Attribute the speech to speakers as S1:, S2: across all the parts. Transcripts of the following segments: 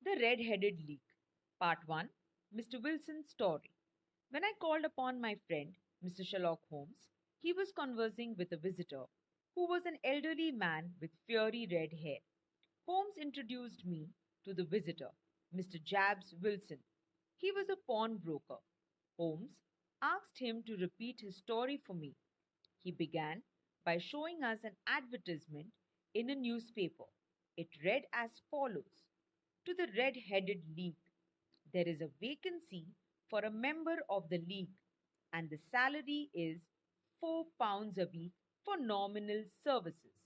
S1: The Red-Headed Leak. Part 1. Mr. Wilson's story. When I called upon my friend, Mr. Sherlock Holmes, he was conversing with a visitor who was an elderly man with fiery red hair. Holmes introduced me to the visitor, Mr. Jabbs Wilson. He was a pawnbroker. Holmes asked him to repeat his story for me. He began by showing us an advertisement in a newspaper. It read as follows: To the Red Headed League, there is a vacancy for a member of the league, and the salary is £4 a week for nominal services.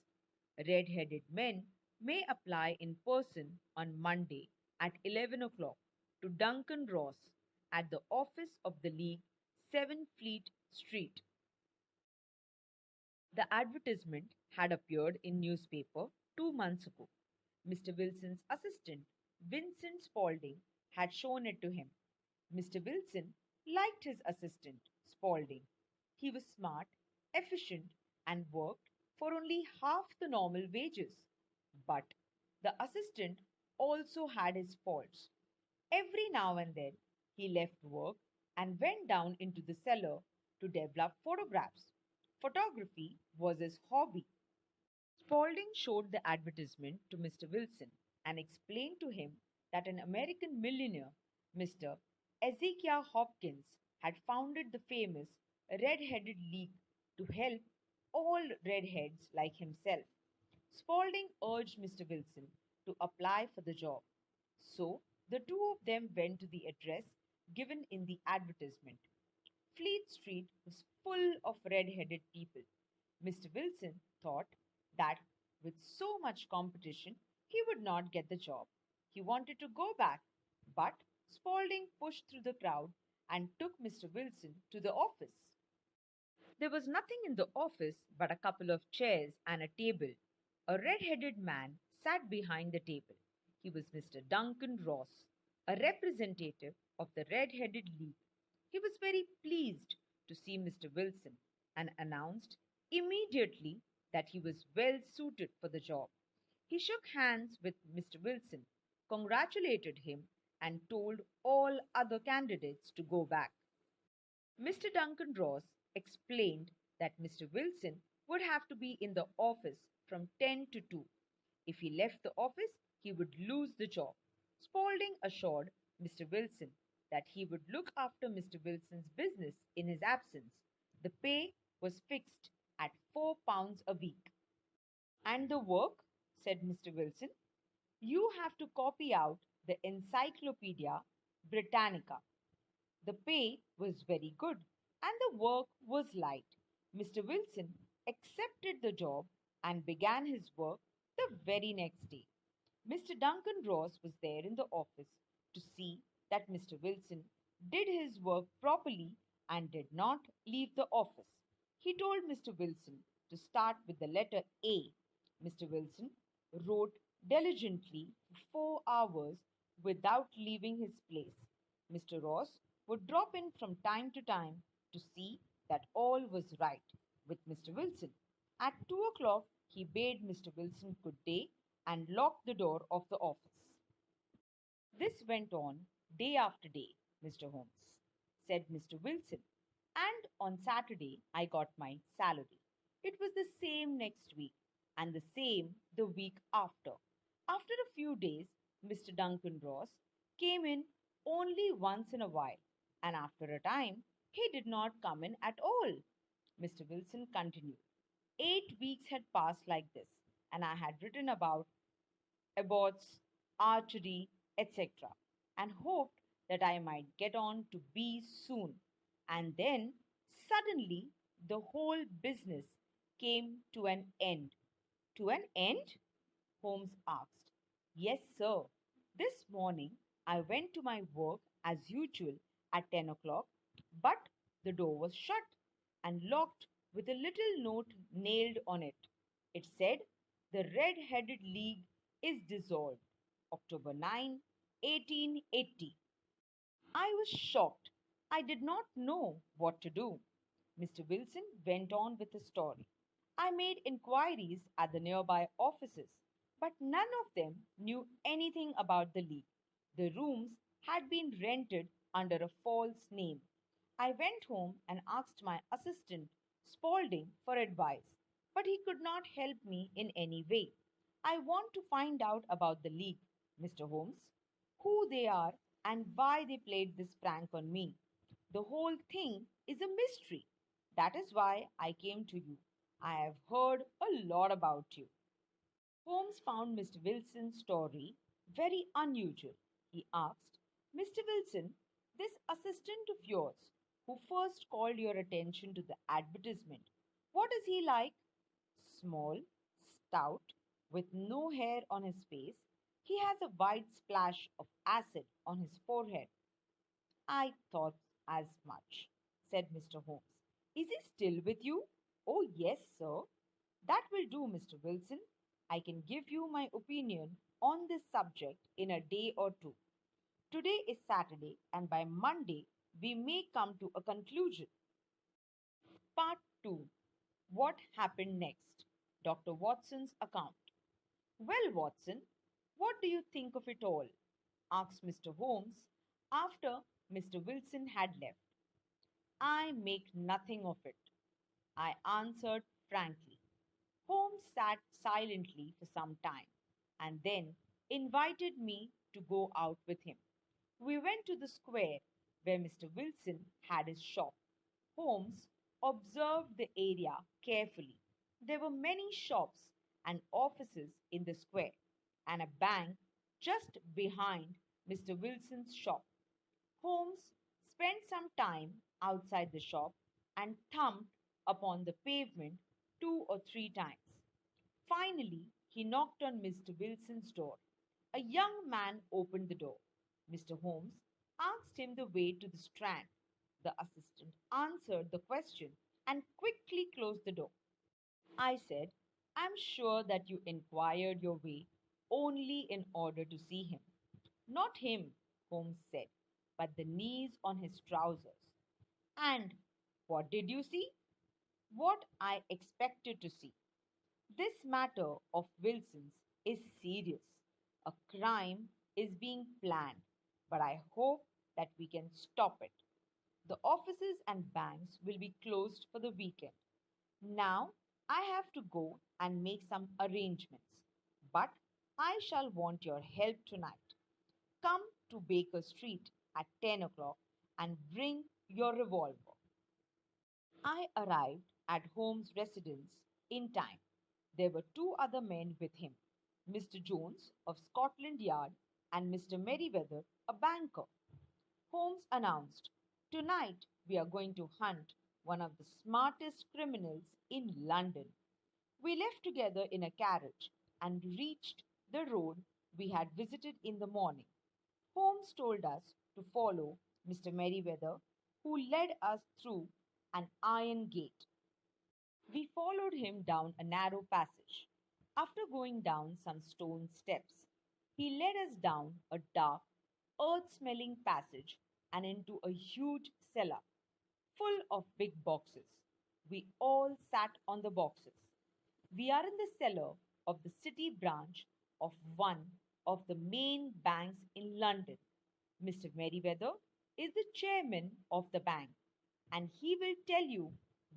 S1: Red headed men may apply in person on Monday at 11 o'clock to Duncan Ross at the office of the League, 7 Fleet Street. The advertisement had appeared in newspaper 2 months ago. Mr. Wilson's assistant, Vincent Spaulding, had shown it to him. Mr. Wilson liked his assistant, Spaulding. He was smart, efficient, and worked for only half the normal wages. But the assistant also had his faults. Every now and then he left work and went down into the cellar to develop photographs. Photography was his hobby. Spaulding showed the advertisement to Mr. Wilson and explained to him that an American millionaire, Mr. Ezekiah Hopkins, had founded the famous Red-Headed League to help all redheads like himself. Spaulding urged Mr. Wilson to apply for the job. So the two of them went to the address given in the advertisement. Fleet Street was full of red-headed people. Mr. Wilson thought that with so much competition, he would not get the job. He wanted to go back, but Spaulding pushed through the crowd and took Mr. Wilson to the office. There was nothing in the office but a couple of chairs and a table. A red-headed man sat behind the table. He was Mr. Duncan Ross, a representative of the Red-Headed League. He was very pleased to see Mr. Wilson and announced immediately that he was well suited for the job. He shook hands with Mr. Wilson, congratulated him, and told all other candidates to go back. Mr. Duncan Ross explained that Mr. Wilson would have to be in the office from 10 to 2. If he left the office, he would lose the job. Spaulding assured Mr. Wilson that he would look after Mr. Wilson's business in his absence. The pay was fixed at £4 a week. And the work, said Mr. Wilson, you have to copy out the Encyclopedia Britannica. The pay was very good and the work was light. Mr. Wilson accepted the job and began his work the very next day. Mr. Duncan Ross was there in the office to see that Mr. Wilson did his work properly and did not leave the office. He told Mr. Wilson to start with the letter A. Mr. Wilson wrote diligently for 4 hours without leaving his place. Mr. Ross would drop in from time to time to see that all was right with Mr. Wilson. At 2 o'clock, he bade Mr. Wilson good day and locked the door of the office. This went on day after day, Mr. Holmes, said Mr. Wilson, and on Saturday I got my salary. It was the same next week and the same the week after. After a few days, Mr. Duncan Ross came in only once in a while, and after a time, he did not come in at all. Mr. Wilson continued. 8 weeks had passed like this, and I had written about aborts, archery, etc., and hoped that I might get on to B soon. And then, suddenly, the whole business came to an end. To an end? Holmes asked. Yes, sir. This morning I went to my work as usual at 10 o'clock, but the door was shut and locked with a little note nailed on it. It said, The Red-Headed League is dissolved. October 9, 1880. I was shocked. I did not know what to do. Mr. Wilson went on with his story. I made inquiries at the nearby offices, but none of them knew anything about the league. The rooms had been rented under a false name. I went home and asked my assistant, Spaulding, for advice, but he could not help me in any way. I want to find out about the league, Mr. Holmes, who they are and why they played this prank on me. The whole thing is a mystery. That is why I came to you. I have heard a lot about you. Holmes found Mr. Wilson's story very unusual. He asked, Mr. Wilson, this assistant of yours who first called your attention to the advertisement, what is he like? Small, stout, with no hair on his face. He has a white splash of acid on his forehead. I thought as much, said Mr. Holmes. Is he still with you? Oh, yes, sir. That will do, Mr. Wilson. I can give you my opinion on this subject in a day or two. Today is Saturday, and by Monday, we may come to a conclusion. Part 2. What happened next? Dr. Watson's account. Well, Watson, what do you think of it all? Asked Mr. Holmes after Mr. Wilson had left. I make nothing of it, I answered frankly. Holmes sat silently for some time and then invited me to go out with him. We went to the square where Mr. Wilson had his shop. Holmes observed the area carefully. There were many shops and offices in the square, and a bank just behind Mr. Wilson's shop. Holmes spent some time outside the shop and thumped upon the pavement 2 or 3 times. Finally, he knocked on Mr. Wilson's door. A young man opened the door. Mr. Holmes asked him the way to the Strand. The assistant answered the question and quickly closed the door. I said, I'm sure that you inquired your way only in order to see him. Not him, Holmes said, but the knees on his trousers. And what did you see? What I expected to see. This matter of Wilson's is serious. A crime is being planned, but I hope that we can stop it. The offices and banks will be closed for the weekend. Now I have to go and make some arrangements, but I shall want your help tonight. Come to Baker Street at 10 o'clock and bring your revolver. I arrived at Holmes' residence in time. There were 2 other men with him, Mr. Jones of Scotland Yard and Mr. Merriweather, a banker. Holmes announced, Tonight we are going to hunt one of the smartest criminals in London. We left together in a carriage and reached the road we had visited in the morning. Holmes told us to follow Mr. Merriweather, who led us through an iron gate. We followed him down a narrow passage. After going down some stone steps, he led us down a dark, earth smelling passage and into a huge cellar full of big boxes. We all sat on the boxes. We are in the cellar of the city branch of one of the main banks in London. Mr. Merriweather is the chairman of the bank, and he will tell you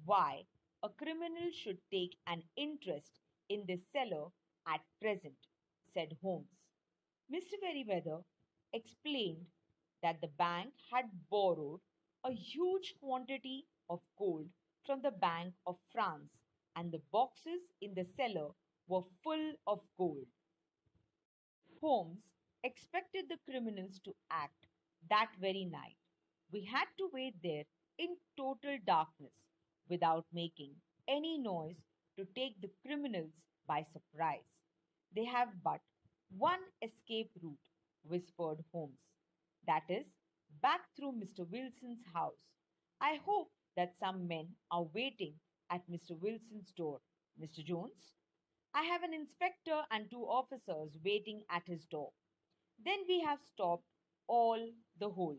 S1: why a criminal should take an interest in this cellar at present, said Holmes. Mr. Merriweather explained that the bank had borrowed a huge quantity of gold from the Bank of France, and the boxes in the cellar were full of gold. Holmes expected the criminals to act that very night. We had to wait there in total darkness without making any noise to take the criminals by surprise. They have but one escape route, whispered Holmes. That is, back through Mr. Wilson's house. I hope that some men are waiting at Mr. Wilson's door. Mr. Jones? I have an inspector and 2 officers waiting at his door. Then we have stopped all the holes.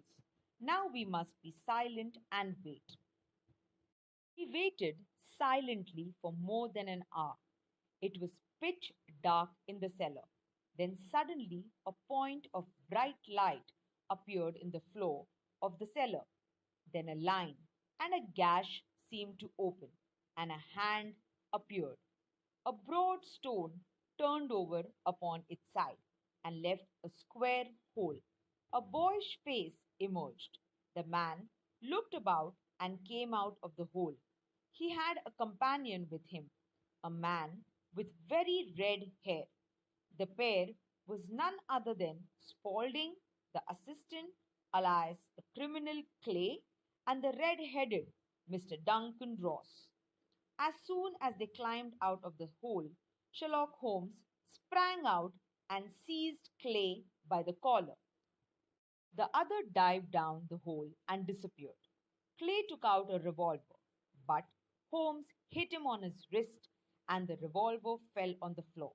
S1: Now we must be silent and wait. We waited silently for more than an hour. It was pitch dark in the cellar. Then suddenly a point of bright light appeared in the floor of the cellar. Then a line and a gash seemed to open, and a hand appeared. A broad stone turned over upon its side and left a square hole. A boyish face emerged. The man looked about and came out of the hole. He had a companion with him, a man with very red hair. The pair was none other than Spaulding, the assistant, alias the criminal Clay, and the red headed Mr. Duncan Ross. As soon as they climbed out of the hole, Sherlock Holmes sprang out and seized Clay by the collar. The other dived down the hole and disappeared. Clay took out a revolver, but Holmes hit him on his wrist and the revolver fell on the floor.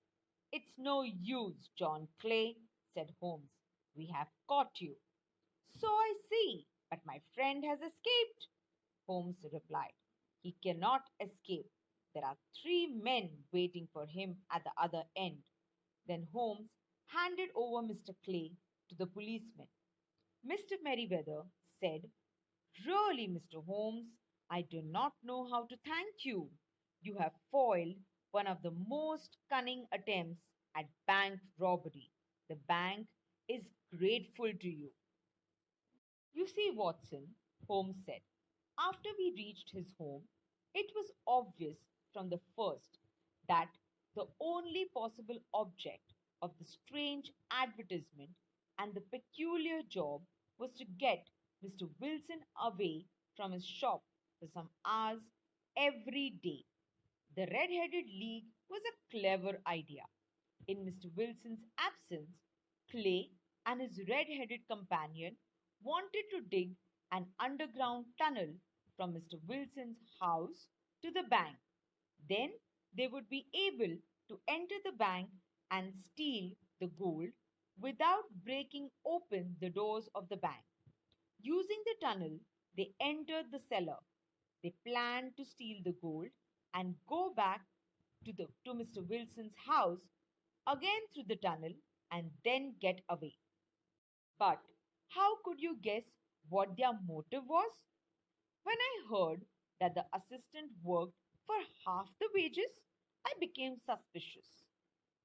S1: It's no use, John Clay, said Holmes. We have caught you. So I see, but my friend has escaped, Holmes replied. He cannot escape. There are 3 men waiting for him at the other end. Then Holmes handed over Mr. Clay to the policeman. Mr. Merriweather said, Really, Mr. Holmes, I do not know how to thank you. You have foiled one of the most cunning attempts at bank robbery. The bank is grateful to you. You see, Watson, Holmes said, after we reached his home, it was obvious from the first that the only possible object of the strange advertisement and the peculiar job was to get Mr. Wilson away from his shop for some hours every day. The Red Headed League was a clever idea. In Mr. Wilson's absence, Clay and his red headed companion wanted to dig an underground tunnel from Mr. Wilson's house to the bank. Then they would be able to enter the bank and steal the gold without breaking open the doors of the bank. Using the tunnel, they entered the cellar. They planned to steal the gold and go back to Mr. Wilson's house again through the tunnel and then get away. But how could you guess what their motive was? When I heard that the assistant worked for half the wages, I became suspicious.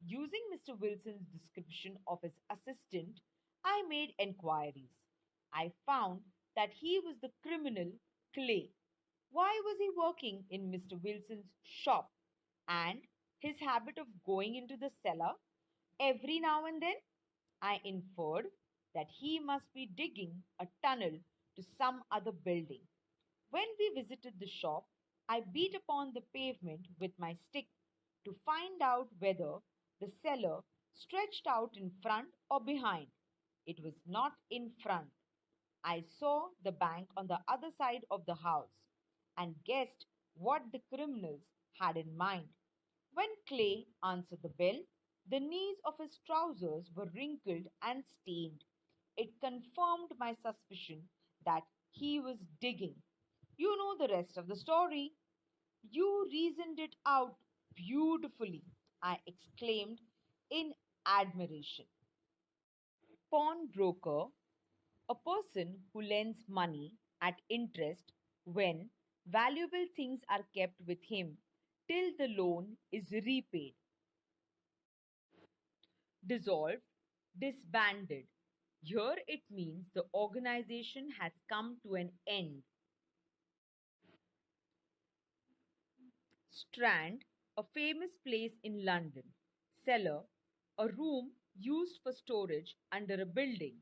S1: Using Mr. Wilson's description of his assistant, I made enquiries. I found that he was the criminal Clay. Why was he working in Mr. Wilson's shop? And his habit of going into the cellar every now and then? I inferred that he must be digging a tunnel to some other building. When we visited the shop, I beat upon the pavement with my stick to find out whether the cellar stretched out in front or behind. It was not in front. I saw the bank on the other side of the house and guessed what the criminals had in mind. When Clay answered the bell, the knees of his trousers were wrinkled and stained. It confirmed my suspicion that he was digging. You know the rest of the story. You reasoned it out beautifully, I exclaimed in admiration. Pawnbroker, a person who lends money at interest when valuable things are kept with him till the loan is repaid. Dissolved, disbanded. Here it means the organization has come to an end. Strand, a famous place in London. Cellar, a room used for storage under a building.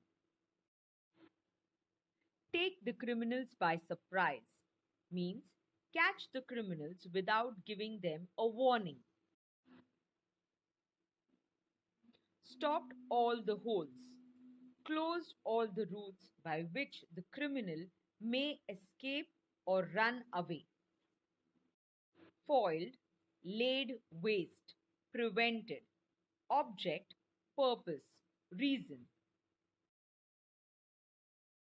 S1: Take the criminals by surprise means catch the criminals without giving them a warning. Stopped all the holes, closed all the routes by which the criminal may escape or run away. Foiled, laid waste, prevented. Object, purpose, reason.